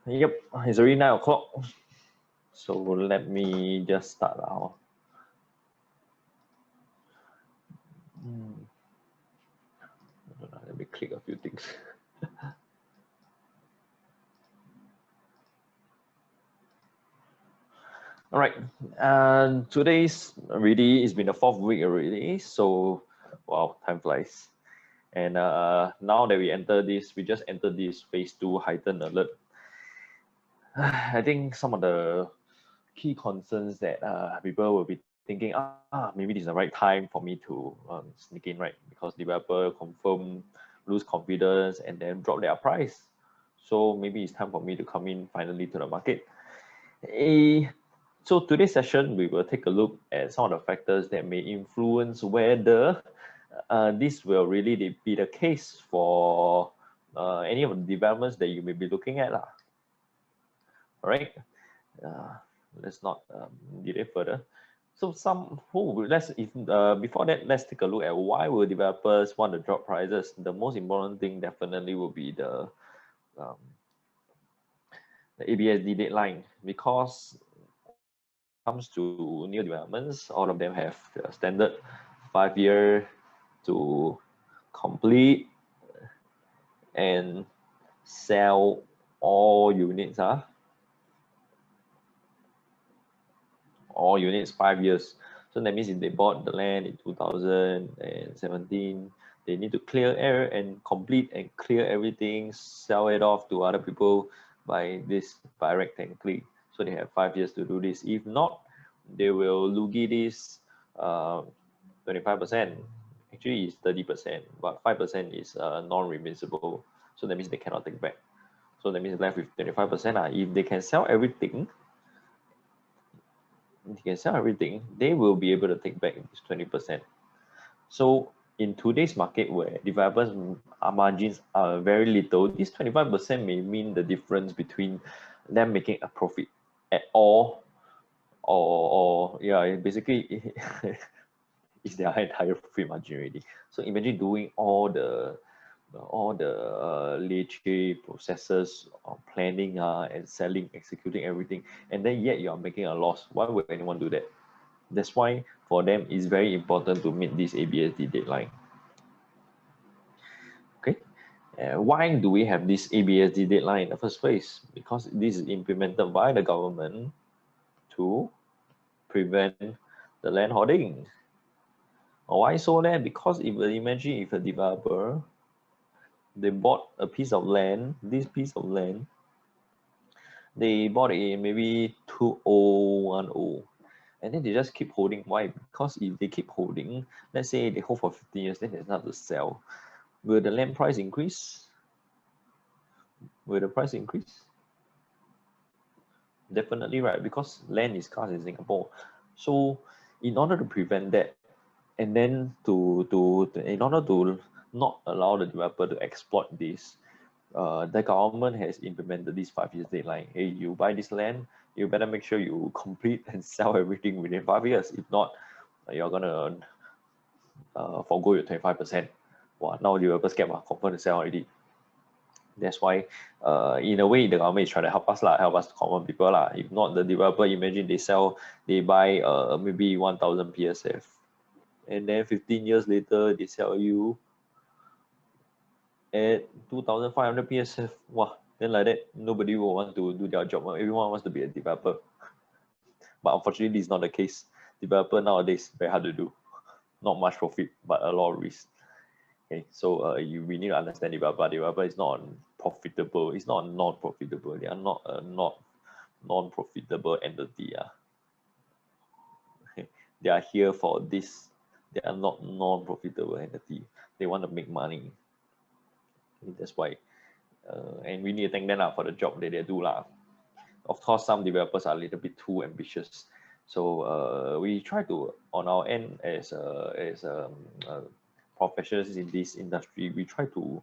Yep, it's already 9 o'clock. So let me just start now. Let me click a few things. All right, and today's already, it's been the 4th week already. So, wow, time flies. And now that we just entered this phase 2 heightened alert. I think some of the key concerns that people will be thinking, maybe this is the right time for me to sneak in, right? Because developer confirm lose confidence and then drop their price. So maybe it's time for me to come in finally to the market. So today's session, we will take a look at some of the factors that may influence whether this will really be the case for any of the developments that you may be looking at. All right. Let's not delay further. So before that, let's take a look at why will developers want to drop prices. The most important thing definitely will be the ABSD deadline, because comes to new developments, all of them have the standard 5-year to complete and sell all units. All units 5 years. So that means if they bought the land in 2017, they need to clear air and complete and clear everything, sell it off to other people by rectangly. So they have 5 years to do this. If not, they will loogie this 25%. Actually, it's 30%, but 5% is non-remissible. So that means they cannot take back. So that means left with 25%. If they can sell everything, they will be able to take back this 20%. So in today's market where developers' margins are very little, this 25% may mean the difference between them making a profit at all, or basically is their entire profit margin already. So imagine doing all the leche processes of planning and selling, executing everything, and then yet you are making a loss. Why would anyone do that? That's why for them it's very important to meet this ABSD deadline. Okay, why do we have this ABSD deadline in the first place? Because this is implemented by the government to prevent the land hoarding. Why so then? Because imagine if a developer, they bought a piece of land, they bought it in maybe 2010, and then they just keep holding. Why? Because if they keep holding, let's say they hold for 15 years, then there's not to sell. Will the land price increase? Will the price increase? Definitely, right? Because land is scarce in Singapore. So in order to prevent that, and then in order to not allow the developer to exploit this, the government has implemented this 5 years deadline. Hey, you buy this land, you better make sure you complete and sell everything within 5 years. If not, you're gonna forgo your 25%. Wow, now developers get confirmed to sell already. That's why, in a way, the government is trying to help us to common people lah. If not, the developer, imagine they buy maybe 1,000 PSF, and then 15 years later they sell you at 2,500 PSF. Wow, then like that, nobody will want to do their job. Everyone wants to be a developer. But unfortunately, this is not the case. Developer nowadays, very hard to do. Not much profit, but a lot of risk. Okay, so we need to understand developer. Developer is not profitable. It's not non-profitable. They are not a non-profitable entity. They are here for this. They are not non-profitable entity. They want to make money. That's why, and we need to thank them for the job that they do lah. Of course, some developers are a little bit too ambitious. So we try to, on our end, as professionals in this industry, we try to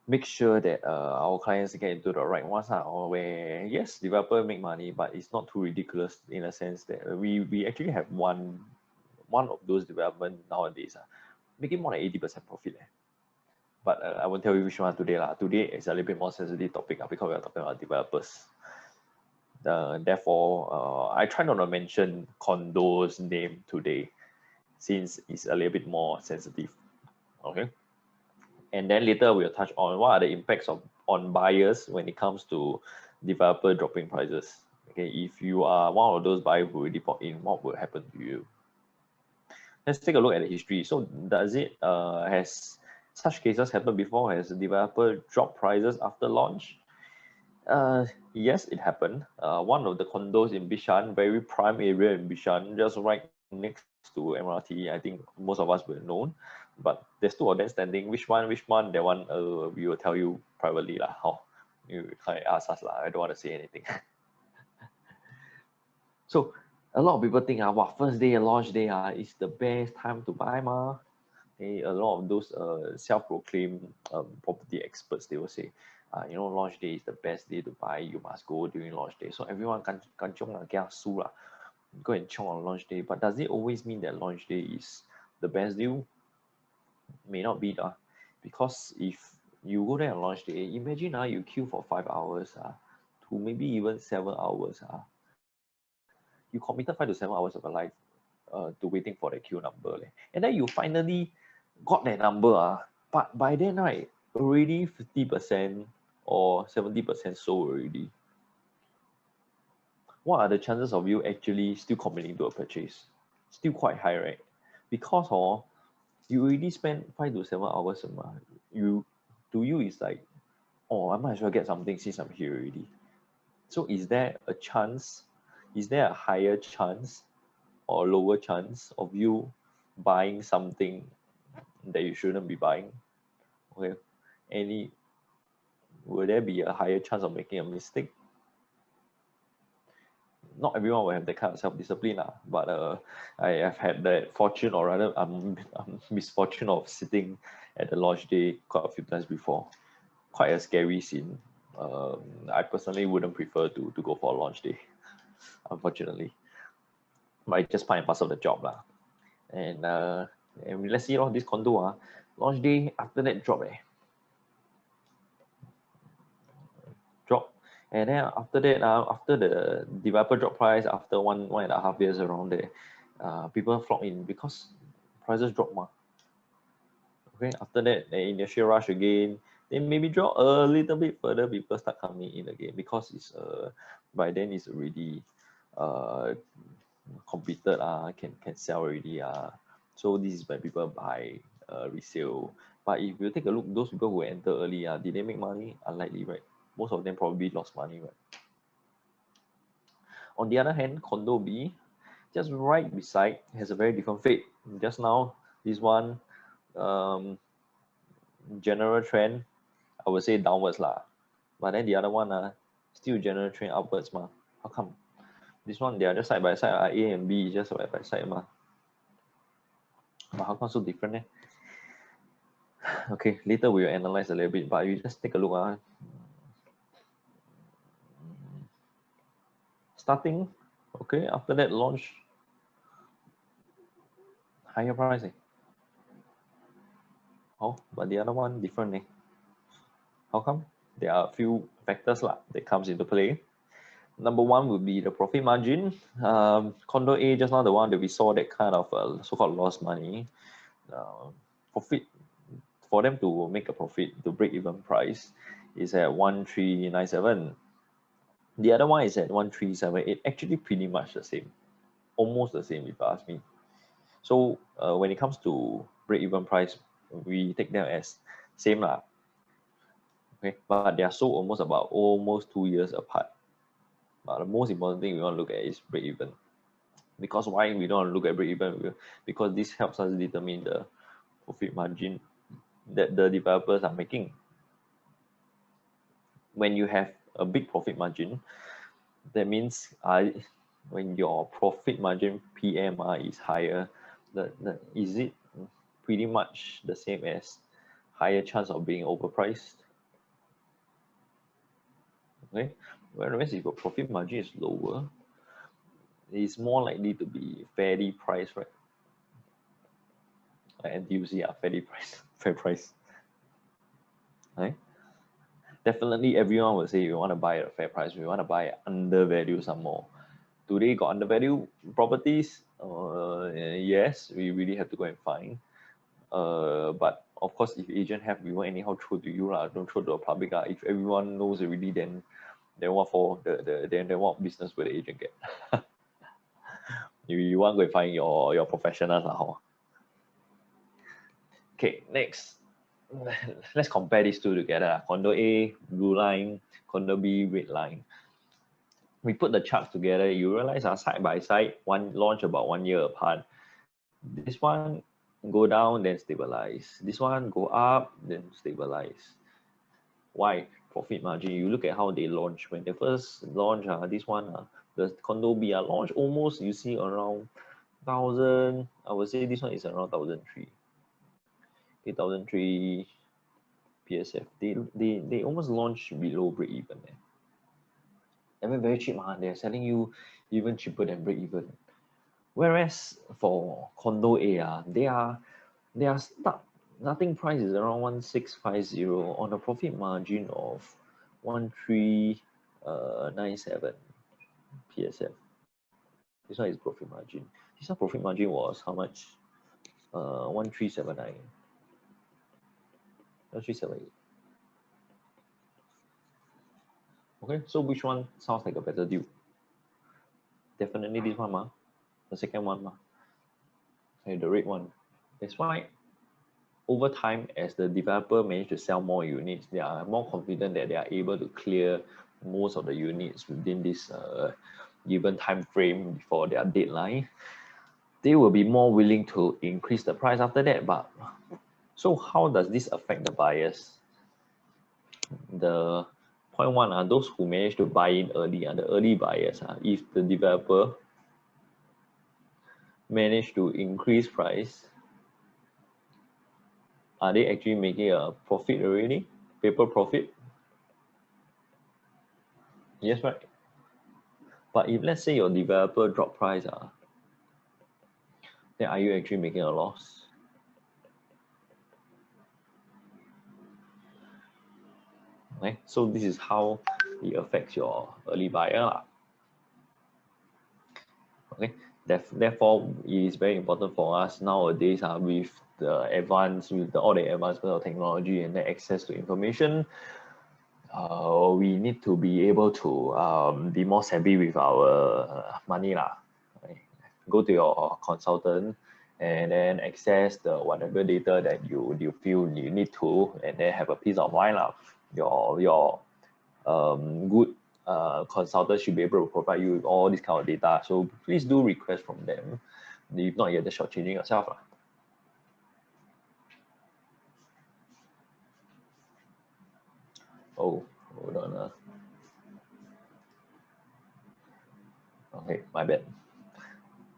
make sure that our clients get into the right ones, where yes, developer make money, but it's not too ridiculous, in a sense that we actually have one of those development nowadays making more than 80% profit. But I won't tell you which one today. Today is a little bit more sensitive topic because we are talking about developers. Therefore, I try not to mention condos name today since it's a little bit more sensitive. Okay. And then later we'll touch on what are the impacts on buyers when it comes to developer dropping prices. Okay, if you are one of those buyers who already bought in, what will happen to you? Let's take a look at the history. So does it has such cases happened before? Has a developer dropped prices after launch? Yes, it happened. One of the condos in Bishan, very prime area in Bishan, just right next to MRT. I think most of us will know, but there's two of them standing. Which one? Which one? That one, we will tell you privately lah. How you can't ask us lah. I don't want to say anything. So a lot of people think wow, first day launch day is the best time to buy ma. Okay, a lot of those self-proclaimed property experts, they will say, launch day is the best day to buy. You must go during launch day. So everyone can go and chiong on launch day. But does it always mean that launch day is the best deal? May not be because if you go there on launch day, imagine you queue for 5 hours to maybe even 7 hours. You committed 5 to 7 hours of your life to waiting for the queue number. And then you finally got that number. But by then, right, already 50% or 70% sold already. What are the chances of you actually still committing to a purchase? Still quite high, right? Because you already spent 5 to 7 hours a month. To you is like, oh, I might as well get something since I'm here already. So is there a chance? Is there a higher chance or lower chance of you buying something that you shouldn't be buying? Okay, will there be a higher chance of making a mistake? Not everyone will have that kind of self-discipline but I have had that fortune, or rather I'm misfortune of sitting at the launch day quite a few times before. Quite a scary scene. I personally wouldn't prefer to go for a launch day, unfortunately, but it's just part and parcel of the job and let's see this condo launch day after that drop drop. And then after that, after the developer drop price, after 1.5 years around there, people flock in because prices drop ma. Okay, after that, the initial rush again, then maybe drop a little bit further, people start coming in again because it's by then it's already completed can sell already so this is when people buy resale. But if you take a look, those people who enter early did they make money? Unlikely, right? Most of them probably lost money, right? On the other hand, condo B, just right beside, has a very different fate. Just now, this one, general trend, I would say downwards lah. But then the other one, still general trend upwards ma. How come? This one, they are just side by side. A and B is just side by side ma. But how come so different? Okay, later we will analyze a little bit, but you just take a look. Starting, okay, after that launch, higher price. Oh, but the other one different. How come? There are a few factors that comes into play. Number one would be the profit margin. Condo A, just now the one that we saw that kind of so-called lost money. Profit, for them to make a profit, to break even price, is at 1397. The other one is at 1378. Actually pretty much the same. Almost the same if you ask me. So when it comes to break even price, we take them as same lah. Okay, but they are sold almost 2 years apart. But the most important thing we want to look at is break even. Because why we don't look at break even? Because this helps us determine the profit margin that the developers are making. When you have a big profit margin, that means when your profit margin PM is higher, is it pretty much the same as higher chance of being overpriced? Okay, whereas if your profit margin is lower, it's more likely to be fairly priced, right? Like NTUC, fairly priced, fair price. right? Definitely everyone will say we want to buy at a fair price, we want to buy undervalued some more. Today got undervalued properties? Yes, we really have to go and find. But of course, if agent have, we won't anyhow throw to you lah. Don't throw to the public lah. If everyone knows already, then what for then what business will the agent get? you want to go find your professionals lah. Okay, next. Let's compare these two together. Condo A, blue line, condo B, red line. We put the charts together, you realize side by side, one launch about 1 year apart. This one go down, then stabilize. This one go up, then stabilize. Why? Profit margin. You look at how they launch. When they first launch, this one, the condo B launch almost, you see around 1,000. I would say this one is around 1,003. 8,003 PSF. They almost launch below break even. They're very cheap. They're selling you even cheaper than break even. Whereas for condo A, they are stuck. Nothing price is around 1,650 on a profit margin of 1,397 PSF. This one is profit margin. This one profit margin was how much? 1,379. 1,378. Okay, so which one sounds like a better deal? Definitely this one, the second one, okay, the red one. That's why over time, as the developer manage to sell more units, they are more confident that they are able to clear most of the units within this given time frame before their deadline. They will be more willing to increase the price after that. But so how does this affect the buyers? The point one, those who manage to buy in early, the early buyers, if the developer manage to increase price, are they actually making a profit already? Paper profit? Yes, right. But if let's say your developer drop price, then are you actually making a loss? Okay, so this is how it affects your early buyer. Okay, therefore it is very important for us nowadays with the all the advancement of technology and the access to information. We need to be able to be more savvy with our money lah. Right? Go to your consultant and then access the whatever data that you feel you need to, and then have a peace of mind lah. Your good consultant should be able to provide you with all this kind of data. So please do request from them. If not, you're just shortchanging yourself lah. Oh, hold on. Okay, my bad.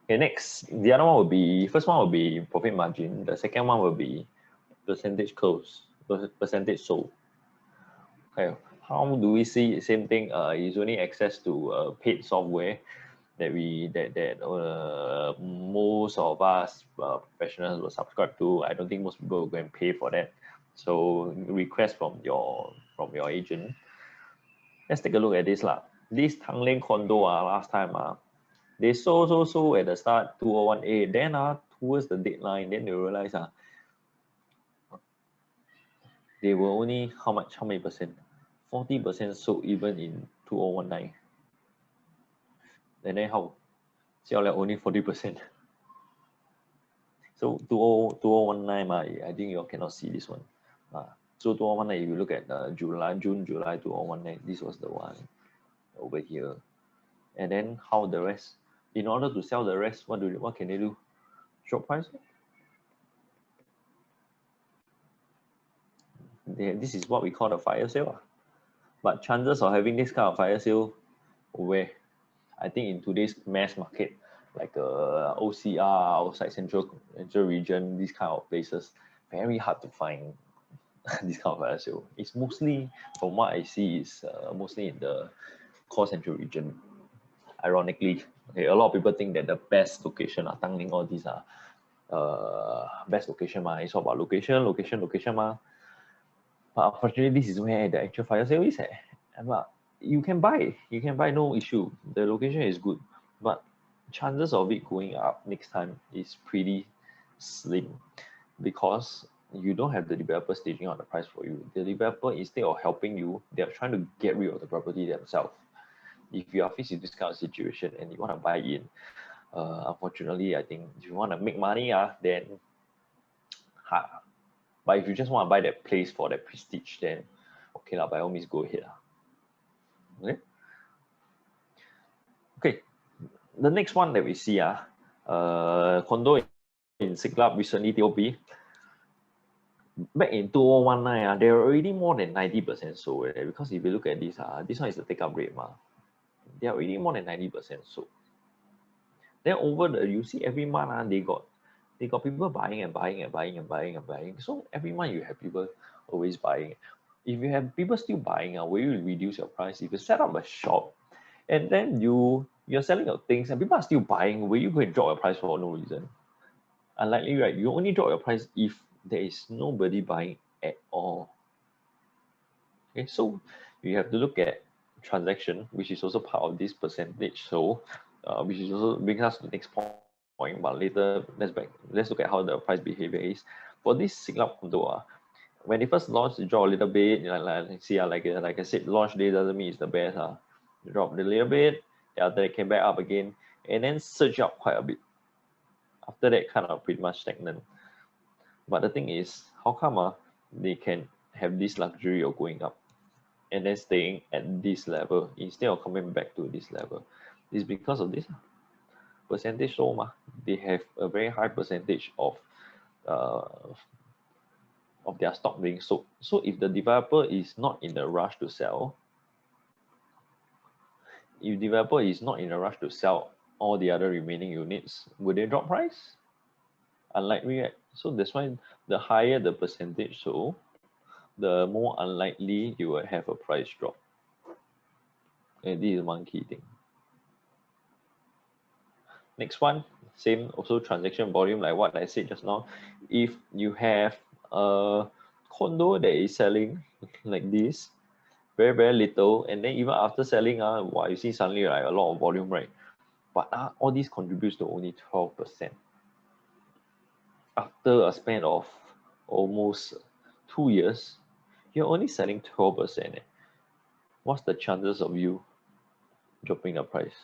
Okay, next, the other one will be, first one will be profit margin. The second one will be percentage close, percentage sold. Okay, how do we see same thing? Is only access to paid software that most of us professionals will subscribe to. I don't think most people will go and pay for that. So request from your agent. Let's take a look at this lah. This Tanglin condo last time they sold at the start 2018. Then towards the deadline, then they realize they were only how many percent? 40% sold even in 2019. And then how? Sell only 40%. So 2019, I think you cannot see this one. So 2019, if you look at June, July 2019, this was the one over here. And then how the rest? In order to sell the rest, what can they do? Short price? This is what we call the fire sale. But chances of having this kind of fire sale, where I think in today's mass market, like OCR, outside central region, these kind of places, very hard to find this kind of fire sale. It's mostly, from what I see, is mostly in the core central region. Ironically, okay, a lot of people think that the best location are Tanglin, all these are best location it's all about location. But unfortunately, this is where the actual fire sale is at. But you can buy, no issue. The location is good, but chances of it going up next time is pretty slim because you don't have the developer staging out the price for you. The developer, instead of helping you, they're trying to get rid of the property themselves. If you are faced with this kind of situation and you want to buy in, unfortunately, I think if you want to make money, then hard. But if you just want to buy that place for that prestige, then okay lah, by all means go ahead. Okay. Okay. The next one that we see, condo in Siglap recently, TOP. Back in 2019, they are already more than 90% sold. Because if you look at this one is the take-up rate. They are already more than 90% sold. Then you see every month, they got people buying and buying and buying and buying and buying. So every month you have people always buying. If you have people still buying, will you reduce your price? If you set up a shop and then you're selling your things and people are still buying, will you go and drop your price for no reason? Unlikely, right? You only drop your price if there is nobody buying at all. Okay, so you have to look at transaction, which is also part of this percentage. So, which is also brings us to the next point. But later, let's look at how the price behavior is for this Siglap condo. When it first launched, it dropped a little bit. Like I said, launch day doesn't mean it's the best. It dropped a little bit. After it came back up again, and then surged up quite a bit. After that, kind of pretty much stagnant. But the thing is, how come they can have this luxury of going up and then staying at this level instead of coming back to this level? It's because of this percentage sold. They have a very high percentage of their stock being sold. So if the developer is not in a rush to sell, all the other remaining units, will they drop price? Unlikely, right? So that's why the higher the percentage sold, the more unlikely you will have a price drop. And this is one key thing. Next one, same also transaction volume, like what I said just now. If you have a condo that is selling like this, very, very little, and then even after selling, you see suddenly like a lot of volume, right? But all this contributes to only 12%. After a span of almost 2 years, you're only selling 12%. What's the chances of you dropping the price?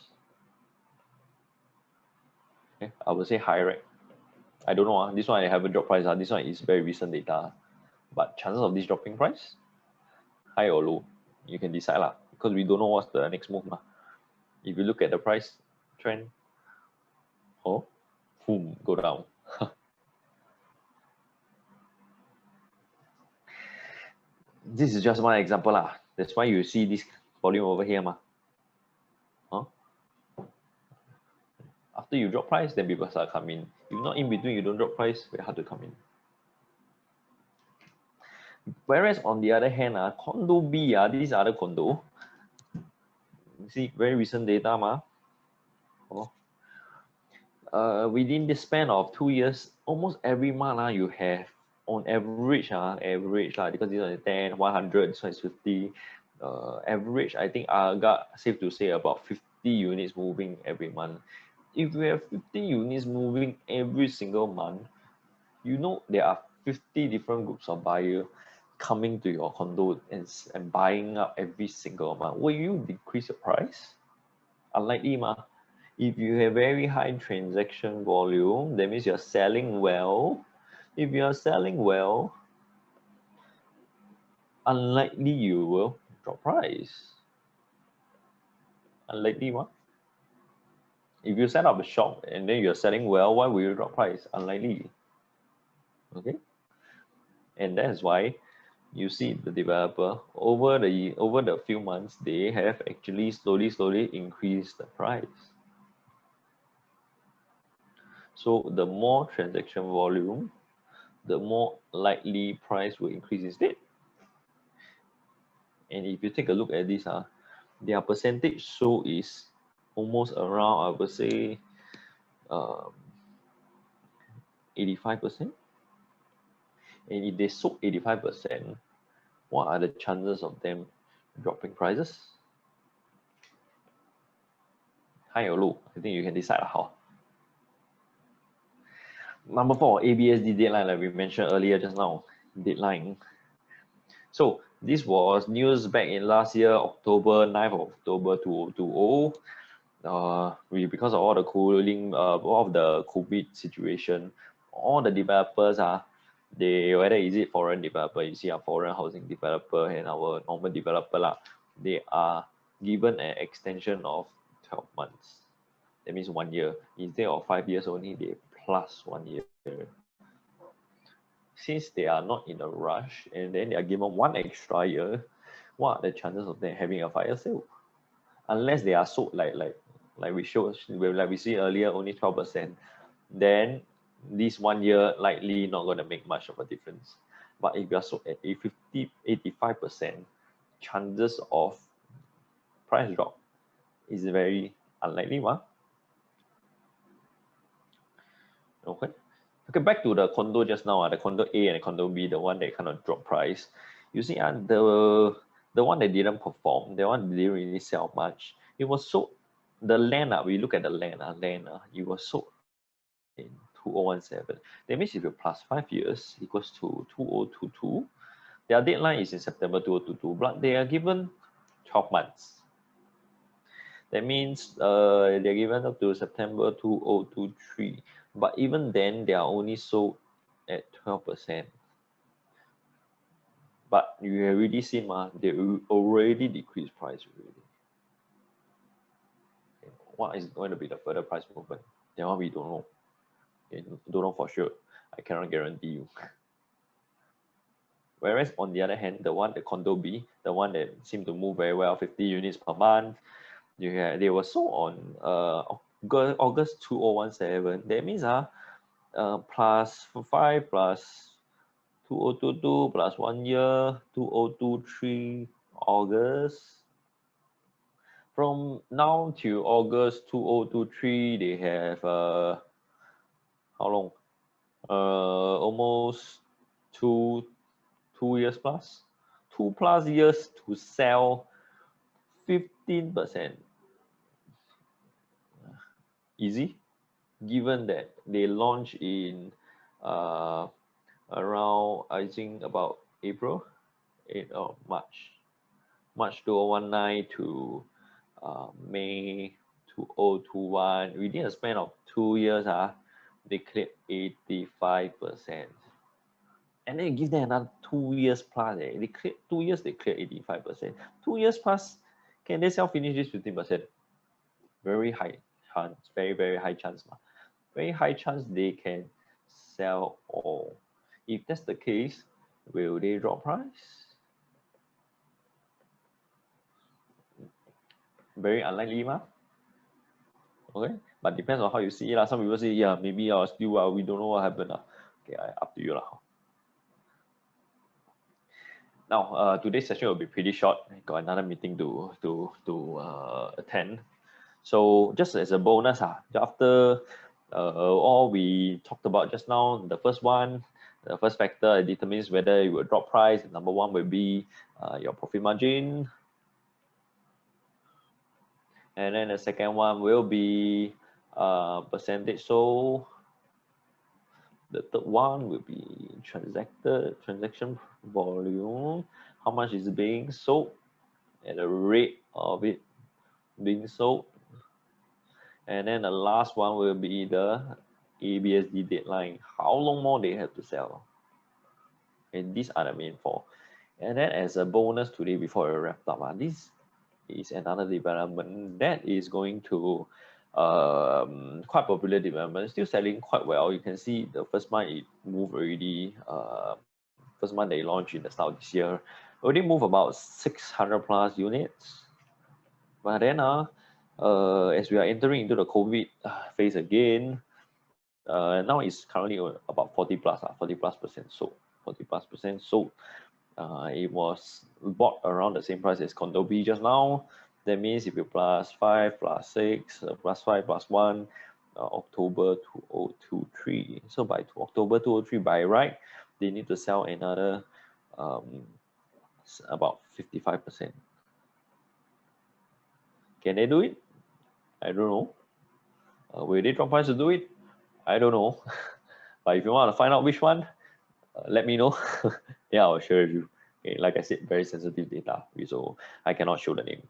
Okay, I would say high, right? I don't know. This one I haven't dropped price. This one is very recent data. But chances of this dropping price, high or low, you can decide because we don't know what's the next move. If you look at the price trend, boom, go down. This is just one example. That's why you see this volume over here. After you drop price, then people start coming. If not in between, you don't drop price, very hard to come in. Whereas on the other hand, condo B, this other condo, you see very recent data. Within the span of 2 years, almost every month you have on average, because this one is 10, 100, this one is 50. Average, I think I got safe to say about 50 units moving every month. If you have 50 units moving every single month, there are 50 different groups of buyers coming to your condo and buying up every single month. Will you decrease your price? Unlikely, If you have very high transaction volume, that means you're selling well. If you are selling well, unlikely you will drop price. Unlikely, if you set up a shop and then you're selling well, why will you drop price? Unlikely. Okay, and that's why you see the developer over the few months, they have actually slowly increased the price. So the more transaction volume, the more likely price will increase instead. And if you take a look at this, their percentage sold is almost around, I would say, 85%. And if they sold 85%, What are the chances of them dropping prices? High or low? I think you can decide how. Number 4, ABSD deadline, like we mentioned earlier just now, deadline. So this was news back in last year, October 9th of October 2020. Because of all the cooling, all of the COVID situation, all the developers are, whether is it foreign developer, you see our foreign housing developer and our normal developer lah, they are given an extension of 12 months. That means 1 year. Instead of 5 years only, they plus 1 year. Since they are not in a rush and then they are given 1 extra year, what are the chances of them having a fire sale? Unless they are sold like we see earlier, only 12%, then this 1 year likely not going to make much of a difference. But if you are sold at 85%, chances of price drop is very unlikely, huh? Okay, back to the condo just now, the condo A and the condo B, the one that kind of drop price. You see, the one that didn't perform, the one that didn't really sell much, it was sold. The land, we look at the land, it was sold in 2017. That means if you plus 5 years equals to 2022, their deadline is in September 2022, but they are given 12 months. That means they're given up to September 2023. But even then, they are only sold at 12%. But you have already seen, they already decreased price already. Okay. What is going to be the further price movement? That one we don't know. Okay. Don't know for sure. I cannot guarantee you. Whereas on the other hand, the condo B, the one that seemed to move very well, 50 units per month, they were sold on August 2017. That means plus 5 plus 2022 plus 1 year, 2023 August. From now till August 2023, they have how long? Almost two years plus. 2+ years to sell 15%. Easy, given that they launch in around, I think, about April, March 2019 to May 2021. Within a span of 2 years, they cleared 85%. And then you give them another 2 years plus. They cleared 2 years, they clear 85%. 2 years plus, can they finish this 15%? Very high chance, very high chance. Very high chance they can sell all. If that's the case, will they drop price? Very unlikely, okay, but depends on how you see it. Some people say, yeah, maybe still we don't know what happened. Okay, up to you. Now, today's session will be pretty short. I got another meeting to attend. So just as a bonus, after all we talked about just now, the first one, the first factor determines whether you will drop price. Number 1 will be your profit margin. And then the second one will be percentage sold. The third one will be transaction volume. How much is being sold and the rate of it being sold. And then the last one will be the ABSD deadline. How long more they have to sell. And these are the main 4. And then as a bonus today, before I wrap up, this is another development that is going to quite popular development, still selling quite well. You can see the first month it moved already. First month they launched in the start of this year, already moved about 600 plus units. But then as we are entering into the COVID phase again, now it's currently about 40+% sold. 40+% sold. It was bought around the same price as condo B just now. That means if you plus 5 plus 6 plus 5 plus 1, October 2023. So by October 2023, by right, they need to sell another It's about 55%. Can they do it? I don't know. Will they drop price to do it? I don't know. But if you want to find out which one, let me know. Yeah, I'll share with you. Okay, like I said, very sensitive data, so I cannot show the name.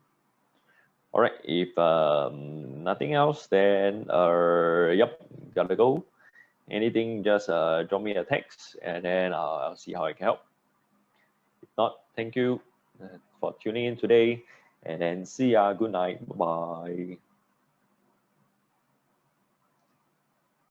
All right, if nothing else, then yep, gotta go. Anything, just drop me a text, and then I'll see how I can help. If not, thank you for tuning in today, and then see ya. Good night. Bye.